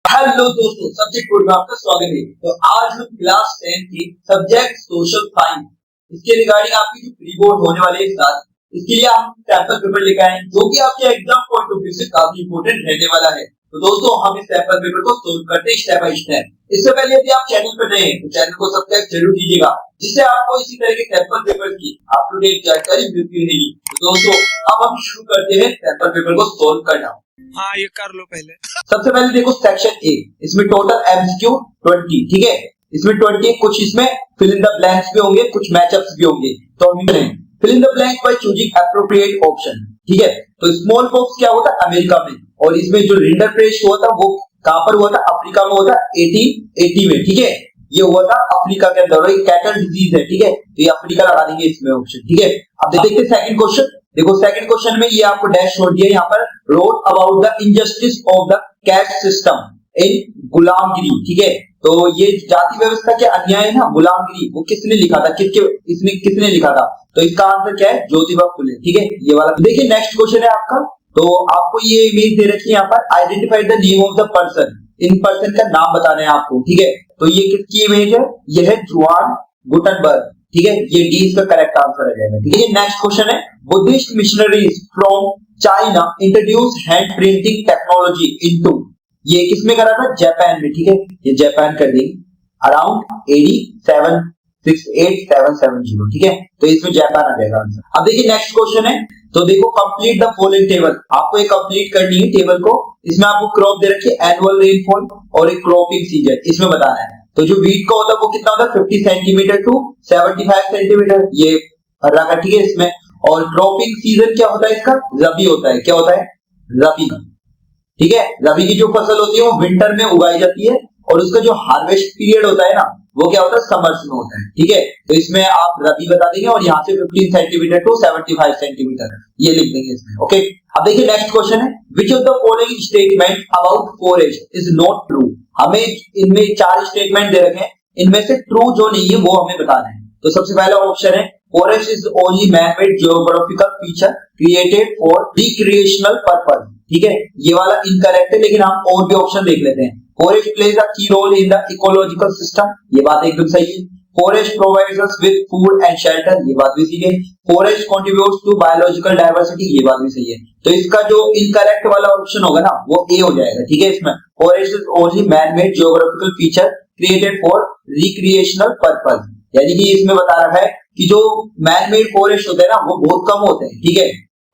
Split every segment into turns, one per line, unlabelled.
Hello दोस्तों, subject board में आपका स्वागत है। तो आज हम क्लास 10 की सब्जेक्ट सोशल साइंस इसके रिगार्डिंग आपकी जो प्री बोर्ड होने वाले है साथ, इसके लिए हम सैंपल पेपर लेकर आए जो कि आपके एग्जाम पॉइंट ऑफ व्यू से काफी इंपोर्टेंट रहने वाला है। तो दोस्तों हम इस सैंपल पेपर को सोल्व करते हैं स्टेप बाय स्टेप। इससे पहले यदि आप चैनल पर नए हैं तो चैनल को सब्सक्राइब जरूर कीजिएगा, जिससे आपको इसी तरह के सैंपल पेपर की अप टू डेट जानकारी मिलती रहेगी। तो दोस्तों अब हम शुरू करते हैं सैंपल पेपर को सोल्व करना।
हाँ, ये कर लो पहले।
सबसे पहले देखो सेक्शन ए, इसमें टोटल एमसीक्यू 20, ठीक है। इसमें 20 कुछ इसमें फिल इन द ब्लैंक्स भी होंगे, कुछ मैचअप्स भी होंगे। तो हम करें fill in the blanks by choosing appropriate option, ठीक है। तो स्मॉल पॉक्स क्या होता है अमेरिका में, और इसमें जो रिंडरपेस्ट हुआ था वो कहां पर हुआ था, अफ्रीका में हुआ था 1880 में, ठीक है। ये हुआ था अफ्रीका के अंदर, एक कैटल डिजीज है, ठीक है। तो ये अफ्रीका लगा देंगे इसमें ऑप्शन, ठीक है। अब देखते हैं सेकंड क्वेश्चन। देखो सेकंड क्वेश्चन में ये आपको डैश छोड़ दिया, यहाँ पर wrote about the injustice of the caste system in Gulamgiri, ठीक है। तो ये जाति व्यवस्था के अन्याय है ना, गुलामगिरी, वो किसने लिखा था, किसने लिखा था। तो इसका आंसर क्या है, ज्योतिबा फुले, ठीक है। ये वाला देखिए नेक्स्ट क्वेश्चन है आपका। तो आपको ये इमेज दे रखी है यहाँ पर, identify the name of the person, in person का नाम बताना है आपको, ठीक है। तो ये किसकी इमेज है, ये है जुआन गुटनबर्ग, ठीक है। ये डी इसका करेक्ट आंसर आ जाएगा, ठीक है। नेक्स्ट क्वेश्चन है, Buddhist missionaries from China introduce hand printing technology into, ये किसमें करा था, जापान में, ठीक है। ये जापान कर देंगे अराउंड AD 768-770, ठीक है। तो इसमें जापान आ जाएगा आंसर। अब देखिए नेक्स्ट क्वेश्चन है। तो देखो कंप्लीट द फॉलोइंग टेबल, आपको ये कंप्लीट करनी है टेबल को। इसमें आपको क्रॉप दे रखी है एनुअल रेनफॉल और एक क्रॉपिंग सीजन, इसमें बताना है। तो जो वीट का होता है वो कितना होता है, 50 सेंटीमीटर टू 75 सेंटीमीटर, ये रखा, ठीक है इसमें। और क्रॉपिंग सीजन क्या होता है इसका, रबी होता है, क्या होता है, रबी, ठीक है। रबी की जो फसल होती है वो विंटर में उगाई जाती है, और उसका जो हार्वेस्ट पीरियड होता है ना वो क्या होता है, समर्स में होता है, ठीक है। तो इसमें आप रबी बता देंगे और यहाँ से 15 सेंटीमीटर टू 75 सेंटीमीटर ये लिख देंगे इसमें, ओके। अब देखिए नेक्स्ट क्वेश्चन है, विच of the following statement about forest is not true. हमें इनमें 4 स्टेटमेंट दे रखे हैं, इनमें से ट्रू जो नहीं है वो हमें बताना है। तो सबसे पहला ऑप्शन है, forest is only man made geographical feature created for recreational purpose, ठीक है। ये वाला इनकरेक्ट है, लेकिन हम और भी ऑप्शन देख लेते हैं। Forest plays a key role in the ecological system, ये बात एकदम सही है। Forest provides us with food and shelter, ये बात भी सही है। Forest contributes to biological diversity, ये बात भी सही है। तो इसका जो इनकरेक्ट वाला ऑप्शन होगा ना वो ए हो जाएगा, ठीक है। इसमें forest is only man made geographical feature created for recreational purpose, यानी कि इसमें बता रहा है कि जो मैन मेड फॉरेस्ट होते हैं ना वो बहुत कम होते हैं, ठीक है।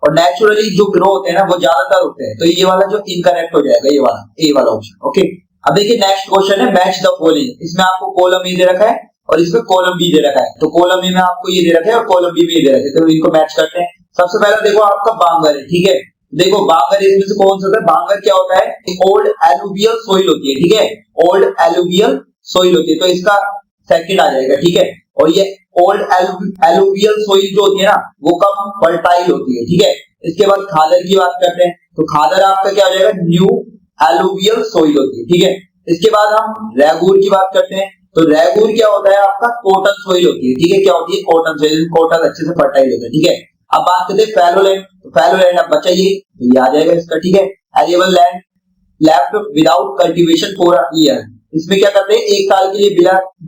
और नेचुरली जो ग्रो होते हैं ना वो ज्यादातर होते हैं। तो ये वाला जो इनकरेक्ट हो जाएगा, ये वाला ए वाला ऑप्शन, ओके। अब देखिए नेक्स्ट क्वेश्चन है, मैच द फॉलोइंग। इसमें आपको कॉलम ए दे रखा है और इसमें कॉलम बी दे रखा है। तो कॉलम ए में आपको ये दे रखा है और कॉलम बी में ये दे रखा है, तो इनको मैच करते हैं। सबसे पहला देखो आपका बांगर है, ठीक है। देखो बांगर इसमें से कौन सा होता है, बांगर क्या होता है, ओल्ड एलुवियल सोइल होती है, ठीक है। ओल्ड एलुवियल सोइल होती है, तो इसका सेकंड आ जाएगा, ठीक है। और ये ओल्ड एलुवियल सोइल जो होती है ना वो कम फर्टाइल होती है, ठीक है। इसके बाद खादर की बात करते हैं, तो खादर आपका क्या हो जाएगा, न्यू एलुवियल सोइल होती है, ठीक है। इसके बाद हम रैगूर की बात करते हैं, तो रैगूर क्या होता है आपका, कॉटन सोइल होती है, ठीक है। क्या होती है, कॉटन सोइल, कॉटन अच्छे से फर्टाइल होता है, ठीक है। अब बात करते हैं फैलोलैंड, तो फैलोलैंड अब बचा ये, तो ये आ जाएगा इसका, ठीक है। Arable land left without cultivation for a year, इसमें क्या करते हैं, एक साल के लिए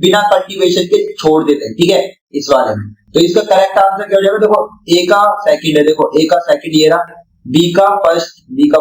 बिना कल्टीवेशन के छोड़ देते हैं, ठीक है, इस वाले में। तो इसका करेक्ट आंसर क्या हो जाएगा, देखो ए का सेकंड है, देखो ए का सेकंड ये रहा, बी का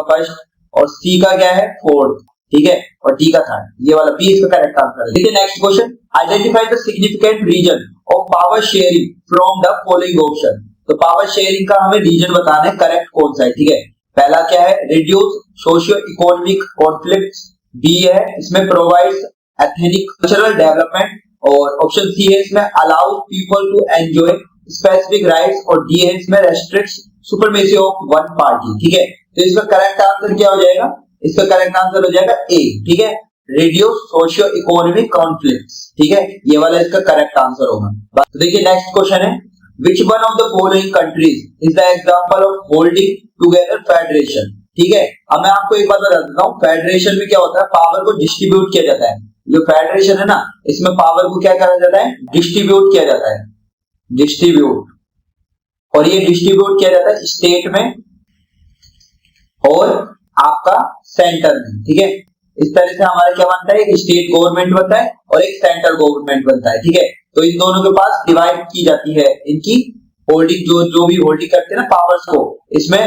फर्स्ट और सी का क्या है, फोर्थ, ठीक है, और डी का थर्ड, ये वाला बी इसका करेक्ट आंसर है। देखिए next question, identify the significant reason of power sharing from the following option. तो पावर शेयरिंग का हमें रीजन बताना है, करेक्ट कौन सा है, ठीक है। पहला क्या है, reduce socio economic conflicts, B है इसमें प्रोवाइड्स एथनिक कल्चरल डेवलपमेंट, और ऑप्शन सी है इसमें allows people to enjoy specific rights, और डी है इसमें restricts supremacy of one party, ठीक है। तो इसका करेक्ट आंसर क्या हो जाएगा, इसका करेक्ट आंसर हो जाएगा ए, ठीक है, रिड्यूस सोशियो इकोनॉमिक कॉन्फ्लिक्ट्स, ठीक है, ये वाला इसका करेक्ट आंसर होगा। तो देखिए नेक्स्ट क्वेश्चन है, which one of the following countries is the example of holding together federation, ठीक है। अब मैं आपको एक बात बता देता हूँ, फेडरेशन में क्या होता है, पावर को डिस्ट्रीब्यूट किया जाता है। जो फेडरेशन है ना इसमें पावर को क्या करा जाता है, डिस्ट्रीब्यूट किया जाता है, डिस्ट्रीब्यूट, और ये डिस्ट्रीब्यूट किया जाता है स्टेट में और आपका सेंटर में, ठीक है। इस तरह से हमारा क्या बनता है, एक स्टेट गवर्नमेंट बनता है और एक सेंट्रल गवर्नमेंट बनता है, ठीक है। तो इन दोनों के पास डिवाइड की जाती है इनकी होल्डिंग, जो भी होल्डिंग करते हैं ना पावर्स को, इसमें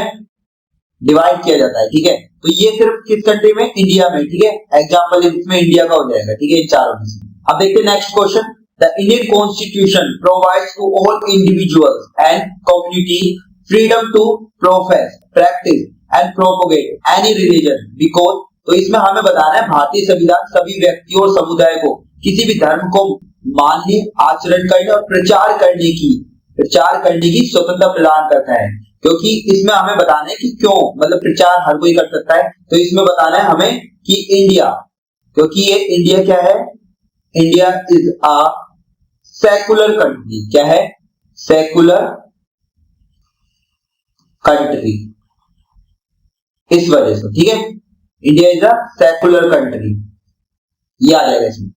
डिवाइड किया जाता है, ठीक है। तो ये सिर्फ किस कंट्री में, इंडिया में, ठीक है। एग्जाम्पल इसमें इंडिया का हो जाएगा, ठीक है, इन चारों में से। अब देखते हैं next question. The Indian constitution provides to all individuals and community freedom to profess, practice and propagate any religion because, तो इसमें हमें बताना है भारतीय संविधान सभी व्यक्तियों और समुदाय को किसी भी धर्म को मानने, आचरण करने और प्रचार करने की स्वतंत्रता प्रदान करता है। क्योंकि इसमें हमें बताना है कि क्यों, मतलब प्रचार हर कोई कर सकता है, तो इसमें बताना है हमें कि इंडिया, क्योंकि ये इंडिया क्या है, India is a secular country, क्या है, सेकुलर कंट्री, इस वजह से, ठीक है, India is a secular country, ये आ जाएगा इसमें।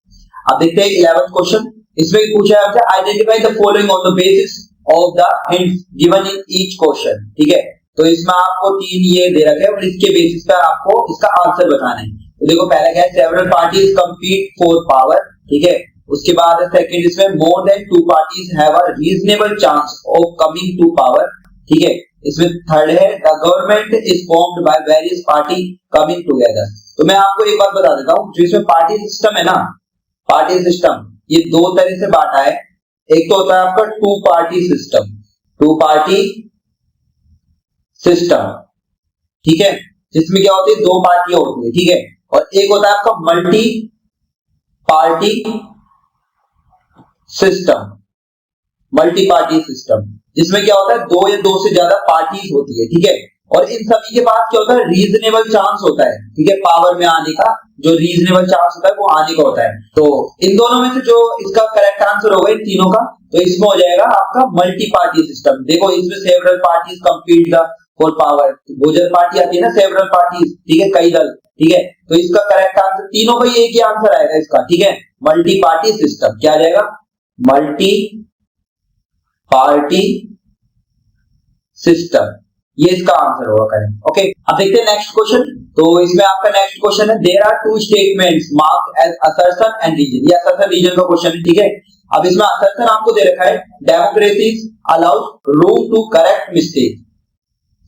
अब देखते हैं 11th क्वेश्चन। इसमें पूछा है आपसे identify the following on the basis of the hints given in each question, ठीक है। तो इसमें आपको 3 ये दे रखे हैं और इसके बेसिस पर आपको इसका आंसर बताना है। तो देखो पहला क्या है, several parties compete for power, ठीक है। उसके बाद सेकंड इसमें more than 2 parties have a reasonable chance of coming to power, ठीक है। इसमें थर्ड है the government is formed by various party coming together. तो मैं आपको एक बात बता देता हूं, जो इसमें पार्टी सिस्टम है ना, पार्टी सिस्टम ये 2 तरह से बांटा है। एक तो होता है आपका 2 पार्टी सिस्टम, 2 पार्टी सिस्टम, ठीक है, जिसमें क्या होती है 2 पार्टियां होती है, ठीक है। और एक होता है आपका multi party system, multi party system, जिसमें क्या होता है 2 या 2 से ज्यादा पार्टीज होती है, ठीक है। और इन सभी के पास क्या होता है, रीजनेबल चांस होता है, ठीक है, पावर में आने का जो रीजनेबल चांस होता है वो आने का होता है। तो इन दोनों में से जो इसका करेक्ट आंसर होगा इन तीनों का, तो इसमें हो जाएगा आपका मल्टी पार्टी सिस्टम। देखो इसमें several parties compete the for power, भोजन पार्टी आती है ना, सेवरल पार्टीज, ठीक है, कई दल, ठीक है। तो इसका करेक्ट आंसर तीनों का एक ही आंसर आएगा इसका, ठीक है, मल्टी पार्टी सिस्टम। क्या आ जाएगा, मल्टी पार्टी सिस्टम, ये इसका आंसर होगा करेक्ट। ओके, अब देखते हैं नेक्स्ट क्वेश्चन। तो इसमें आपका नेक्स्ट क्वेश्चन है there are 2 statements marked as assertion and reason, ये असर्शन रीजन का क्वेश्चन है, ठीक है। अब इसमें असर्शन आपको दे रखा है democracy allows room to correct mistake,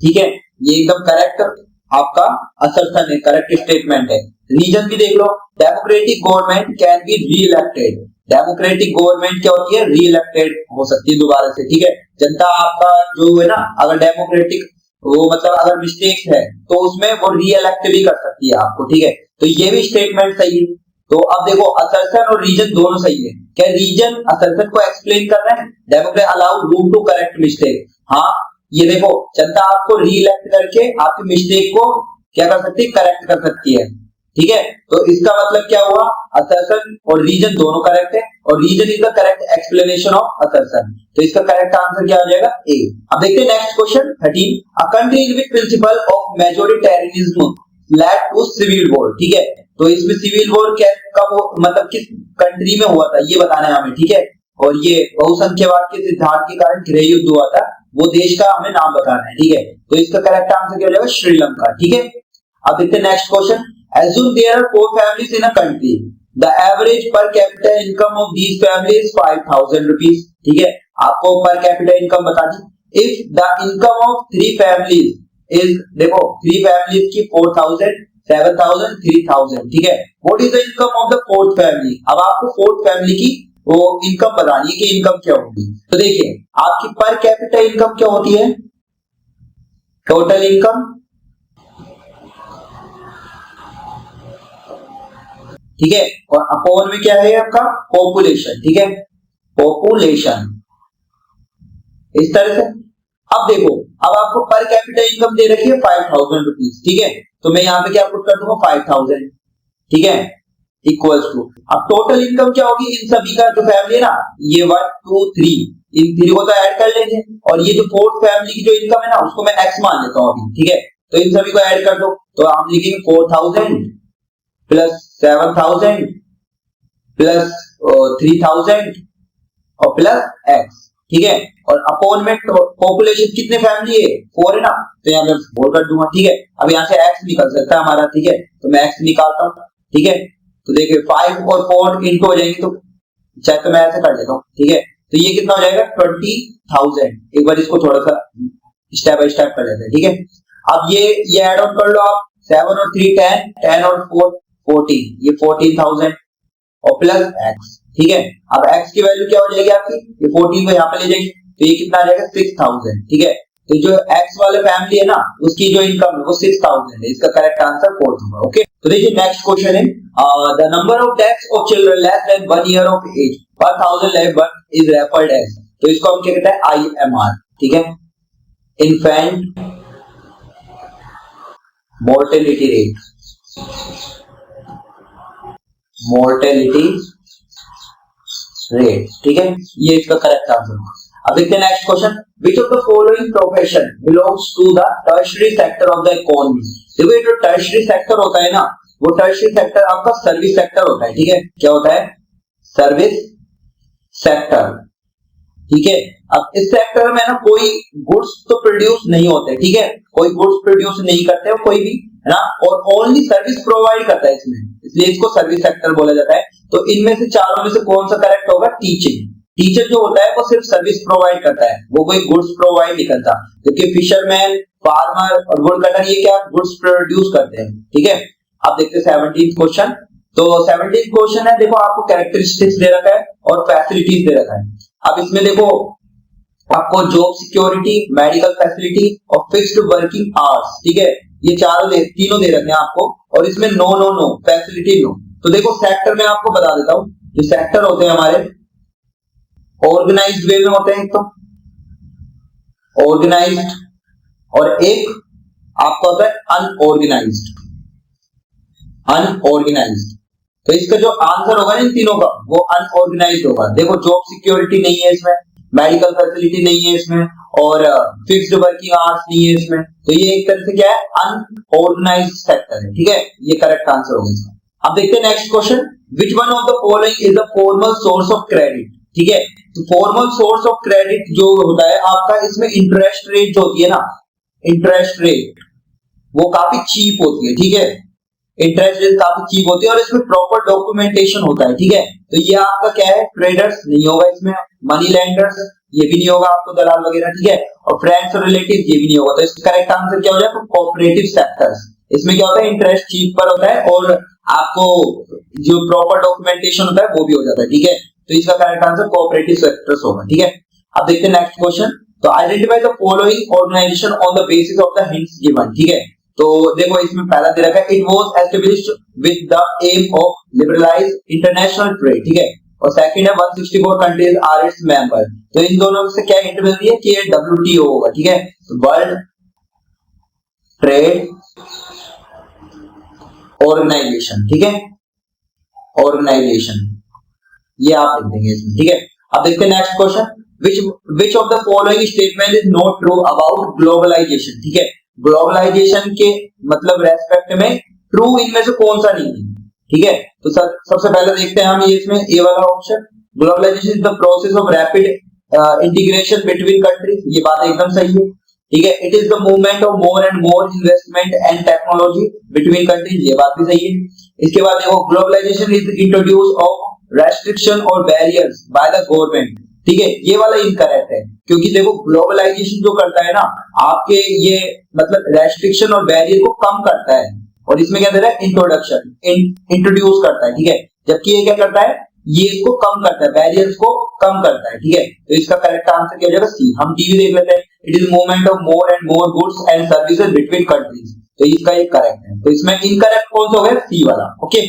ठीक है, ये एकदम करेक्ट आपका असर्शन है, करेक्ट स्टेटमेंट है। रीजन भी देख लो, democratic government can be reelected, democratic government क्या होती है, री इलेक्टेड हो सकती है दोबारा से, ठीक है। जनता आपका जो है ना, अगर डेमोक्रेटिक वो मतलब अगर मिस्टेक्स है तो उसमें वो री इलेक्ट भी कर सकती है आपको, ठीक है। तो ये भी स्टेटमेंट सही है। तो अब देखो असर्शन और रीजन दोनों सही है। क्या रीजन असर्शन को एक्सप्लेन कर रहे हैं, democrat allow room to correct mistake, हाँ ये देखो जनता आपको री इलेक्ट करके आपकी मिस्टेक को क्या कर सकती है, करेक्ट कर सकती है, ठीक है। तो इसका मतलब क्या हुआ, असर्शन और रीजन दोनों करेक्ट है और reason is the correct explanation of assertion. तो इसका करेक्ट आंसर क्या हो जाएगा, ए। अब देखते हैं next question 13। A country with principle of majoritarianism led to civil war, ठीक है। तो इसमें सिविल वॉर क्या कब मतलब किस कंट्री में हुआ था ये बताना है हमें, ठीक है। और ये बहुसंख्यवाद के सिद्धांत के कारण गृह युद्ध हुआ था, वो देश का हमें नाम बताना है, ठीक है। तो इसका करेक्ट आंसर क्या हो जाएगा, श्रीलंका, ठीक है। अब देखते हैं next question. Assume there are 4 families in a country. The average per capita income of these families is 5,000 rupees. ठीक है, आपको per capita income बता दी। If the income of 3 families is, देखो 3 families की 4,000, 7,000, 3,000, ठीक है। What is the income of the 4th family? अब आपको 4th family की वो इनकम बतानी है कि इनकम क्या होगी। तो देखिए आपकी पर कैपिटा इनकम क्या होती है, टोटल इनकम, ठीक है, और अपॉन में क्या है आपका पॉपुलेशन, ठीक है, पॉपुलेशन, इस तरह से। अब देखो अब आपको पर कैपिटा इनकम दे रखी है 5,000 रुपीज, ठीक है। तो मैं यहाँ पे क्या पुट कर दूंगा 5,000, ठीक है, इक्वल्स टू, अब टोटल इनकम क्या होगी इन सभी का जो फैमिली है ना, ये 1 2 3, इन 3 को तो ऐड कर लेंगे और ये जो 4th फैमिली की जो इनकम है ना उसको मैं एक्स मान लेता हूँ अभी, ठीक है। तो इन सभी को ऐड कर दो, तो हम लिखेंगे 4,000 प्लस 7,000 प्लस 3,000 और प्लस x, ठीक है। और अपॉन में पॉपुलेशन कितने फैमिली है, 4 है ना, तो यहाँ मैं 4 कर दूंगा, ठीक है। अब यहाँ से x निकल सकता है हमारा, ठीक है, तो मैं x निकालता हूँ। ठीक है। तो देखिए 5 और 4 इनको हो जाएंगे, तो चाहे तो मैं ऐसे कर लेता हूँ, ठीक है। तो ये कितना हो जाएगा 20,000। एक बार इसको थोड़ा सा स्टेप बाय स्टेप कर लेते हैं, ठीक है। अब ये ऐड ऑन कर लो आप, 7 और 3 10, 10 और 4 14, ये 14,000 और प्लस एक्स, ठीक है। अब एक्स की वैल्यू क्या हो जाएगी आपकी, ये 14 को यहाँ पे ले जाएंगे, तो ये कितना आ जाएगा 6,000, ठीक है। तो जो एक्स वाले फैमिली है ना, उसकी जो इनकम है वो 6,000 है, इसका करेक्ट आंसर 4 होगा। ओके, तो देखिए नेक्स्ट क्वेश्चन है, the number of deaths of children less than 1 year of age per 1000 life birth is referred as, तो इसको हम क्या कहते हैं IMR, ठीक है, infant mortality rate, mortality rate, ठीक है, ये इसका करेक्ट आंसर होगा। अब देखते हैं next question, which of the following profession belongs to the tertiary sector of the economy. देखो ये जो टर्शियरी सेक्टर होता है ना, वो टर्शियरी सेक्टर आपका सर्विस सेक्टर होता है, ठीक है। क्या होता है, सर्विस सेक्टर, ठीक है। अब इस सेक्टर में ना कोई गुड्स तो प्रोड्यूस नहीं होते, ठीक है, कोई गुड्स प्रोड्यूस नहीं करते हो कोई भी, है ना, और ओनली सर्विस प्रोवाइड करता है इसमें, इसलिए इसको सर्विस सेक्टर बोला जाता है। तो इनमें से चारों में से कौन सा करेक्ट होगा, टीचिंग। टीचर जो होता है वो सिर्फ सर्विस प्रोवाइड करता है, वो कोई गुड्स प्रोवाइड नहीं करता, क्योंकि फिशरमैन, फार्मर और वुड कटर ये क्या गुड्स प्रोड्यूस करते हैं, ठीक है। अब देखते हैं 17th क्वेश्चन। तो 17th क्वेश्चन है, देखो आपको कैरेक्टरिस्टिक्स दे रखा है और फैसिलिटीज दे रखा है। अब इसमें देखो आपको जॉब सिक्योरिटी, मेडिकल फैसिलिटी और फिक्स्ड वर्किंग आवर्स, ठीक है, ये तीनों दे रखे हैं आपको, और इसमें no no no facility no. तो देखो सेक्टर में आपको बता देता हूं, जो सेक्टर होते हैं हमारे ऑर्गेनाइज्ड वे में होते हैं, एक तो ऑर्गेनाइज्ड और एक आपका होता है अनऑर्गेनाइज्ड, अनऑर्गेनाइज्ड। तो इसका जो आंसर होगा इन तीनों का वो अनऑर्गेनाइज्ड होगा। देखो जॉब सिक्योरिटी नहीं है इसमें, मेडिकल फैसिलिटी नहीं है इसमें, और फिक्स्ड वर्किंग आवर्स नहीं है इसमें, तो ये एक तरह से क्या है अनऑर्गेनाइज्ड सेक्टर है, ठीक है, ये करेक्ट आंसर होगा इसका। अब देखते हैं next question, which one of the following is the formal source of credit, ठीक है। तो फॉर्मल सोर्स ऑफ क्रेडिट जो होता है आपका, इसमें इंटरेस्ट रेट जो होती है ना, इंटरेस्ट रेट वो काफी चीप होती है, ठीक है, इंटरेस्ट रेट काफी चीप होती है, और इसमें प्रॉपर डॉक्यूमेंटेशन होता है, ठीक है। तो ये आपका क्या है, ट्रेडर्स नहीं होगा इसमें, मनी लेंडर्स ये भी नहीं होगा आपको, दलाल वगैरह, ठीक है, और फ्रेंड्स और रिलेटिव ये भी नहीं होगा। तो इसका करेक्ट आंसर क्या हो जाएगा, कोऑपरेटिव सेक्टर्स। इसमें क्या होता है, इंटरेस्ट चीप पर होता है और आपको जो प्रॉपर डॉक्यूमेंटेशन होता है वो भी हो जाता है, ठीक है। तो इसका करेक्ट आंसर कोऑपरेटिव सेक्टर्स होगा, ठीक है। अब देखते हैं नेक्स्ट क्वेश्चन, तो identify the following organisation on the basis of the hints given, ठीक है। तो देखो इसमें पहला दे रखा है, it was established with the aim of liberalise international trade, ठीक है, और सेकंड है 164 कंट्रीज आर इट्स मेंबर। तो इन दोनों से क्या हिंट मिलती है कि ये WTO होगा, ठीक है, तो वर्ल्ड ट्रेड ऑर्गेनाइजेशन, ठीक है, ऑर्गेनाइजेशन, ये आप लिख देंगे इसमें, ठीक है। अब देखते हैं next question, which of the following statement is not true about globalization, ठीक है, ग्लोबलाइजेशन के मतलब रेस्पेक्ट में ट्रू इनमें से कौन सा नहीं है, ठीक है। तो सबसे पहले देखते हैं हम ये इसमें ए वाला option, globalisation is the process of rapid integration between countries, ये बात एकदम सही है, ठीक है। It is the movement of more and more investment and technology between countries, ये बात भी सही है। इसके बाद देखो globalisation is introduce of restriction और बैरियर्स बाय द गवर्नमेंट, ठीक है, ये वाला इनकरेक्ट है, क्योंकि देखो ग्लोबलाइजेशन जो करता है ना आपके ये मतलब रेस्ट्रिक्शन और बैरियर को कम करता है, और इसमें क्या दे रहा है, इंट्रोडक्शन, इंट्रोड्यूस करता है, ठीक है, जबकि ये क्या करता है, ये इसको कम करता है, बैरियर्स को कम करता है, ठीक है। तो इसका करेक्ट आंसर क्या हो जाएगा, सी। हम टीवी देख लेते हैं, it is movement of more and more goods and services between countries, तो इसका ये करेक्ट है। तो इसमें इनकरेक्ट कौन सा हो गया, सी वाला, ओके।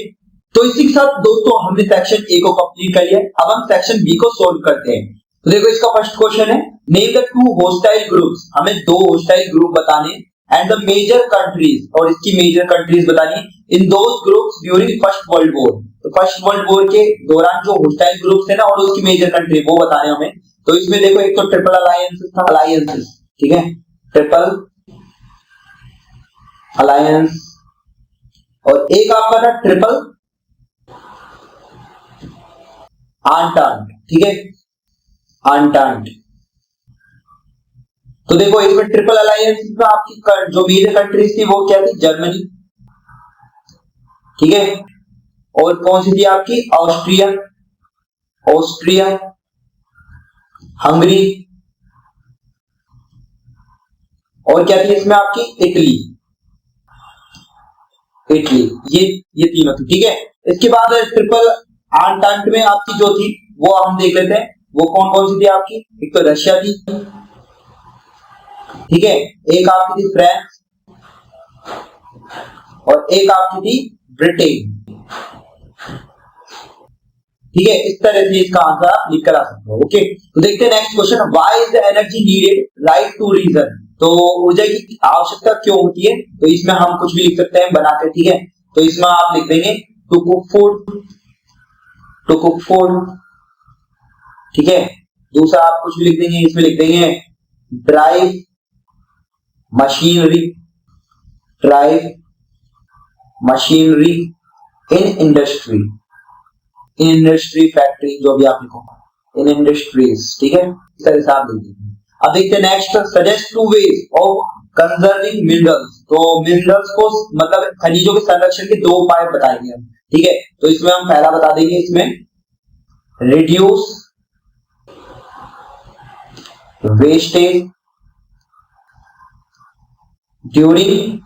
तो इसी के साथ दोस्तों हमने सेक्शन ए को कंप्लीट कर लिया, अब हम सेक्शन बी को सोल्व करते हैं। तो देखो इसका फर्स्ट क्वेश्चन है, name the two hostile groups, हमें दो होस्टाइल ग्रुप बताने एंड द मेजर कंट्रीज, और इसकी मेजर कंट्रीज बतानी in those groups during first world war. तो फर्स्ट वर्ल्ड वॉर के दौरान जो होस्टाइल ग्रुप्स थे ना और उसकी मेजर कंट्री वो बताने हमें। तो इसमें देखो एक तो ट्रिपल अलायंस था, अलायंसेस, ठीक है, ट्रिपल अलायंस, और एक आपका था ट्रिपल आंटांट, ठीक है, आंटांट। तो देखो इसमें ट्रिपल अलायंस में आपकी जो मेजर कंट्रीज थी वो क्या थी, जर्मनी, ठीक है, और कौन सी थी आपकी ऑस्ट्रिया, ऑस्ट्रिया, हंगरी, और क्या थी इसमें आपकी इटली, इटली, ये तीनों थी। ठीक है, इसके बाद ट्रिपल एंटेंट में आपकी जो थी वो हम देख लेते हैं, वो कौन कौन सी थी आपकी। एक तो रशिया थी, ठीक है, एक आपकी थी फ्रांस, और एक आपकी थी ब्रिटेन। ठीक है, इस तरह से इसका आंसर आप लिख कर आ सकते हो। ओके, तो देखते हैं next question, why is the energy needed, write two reason. तो ऊर्जा की आवश्यकता क्यों होती है, तो इसमें हम कुछ भी लिख सकते हैं बनाकर। ठीक है, तो इसमें आप लिख देंगे to cook food, to cook food. ठीक है, दूसरा आप कुछ भी लिख देंगे, इसमें लिख देंगे drive machinery, drive machinery in industry, in industry factory, जो भी आप लिखो, इन इंडस्ट्रीज। ठीक है, इस तरह से आप लिख देंगे। अब देखते हैं next, suggest two ways of conserving minerals. तो मिनरल्स को मतलब खनिजों के संरक्षण के दो उपाय बताएंगे हम। ठीक है, तो इसमें हम पहला बता देंगे, इसमें रिड्यूस वेस्टेज ड्यूरिंग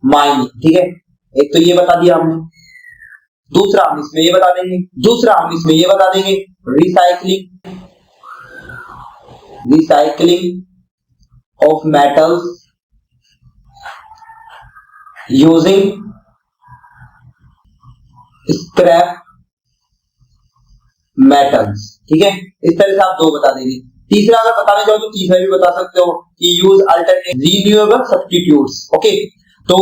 माइनिंग। ठीक है, एक तो ये बता दिया हमने, दूसरा हम इसमें ये बता देंगे, दूसरा हम इसमें ये बता देंगे recycling, recycling of metals using scrap metals. ठीक है, इस तरह से आप दो बता देंगे। तीसरा अगर बताने जाओ तो तीसरा भी बता सकते हो कि use alternate renewable substitutes. Okay, तो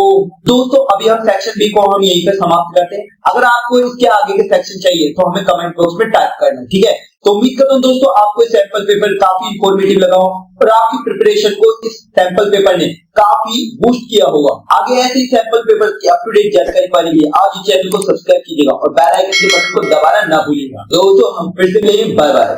दोस्तों अभी हम सेक्शन बी को हम यहीं पे समाप्त करते हैं। अगर आपको इसके आगे के सेक्शन चाहिए तो हमें कमेंट बॉक्स में टाइप करना। ठीक है, तो उम्मीद करता हूं दोस्तों आपको सैंपल पेपर काफी इंफॉर्मेटिव लगा हो और आपकी प्रिपरेशन को इस सैंपल पेपर ने काफी बूस्ट किया होगा। आगे ऐसे ही सैंपल पेपर की अप टू डेट जानकारी पाने के लिए आज ही चैनल को सब्सक्राइब कीजिएगा और बेल आइकन के बटन को दबाना ना भूलिएगा। दोस्तों हम फिर से मिलेंगे, बाय बाय।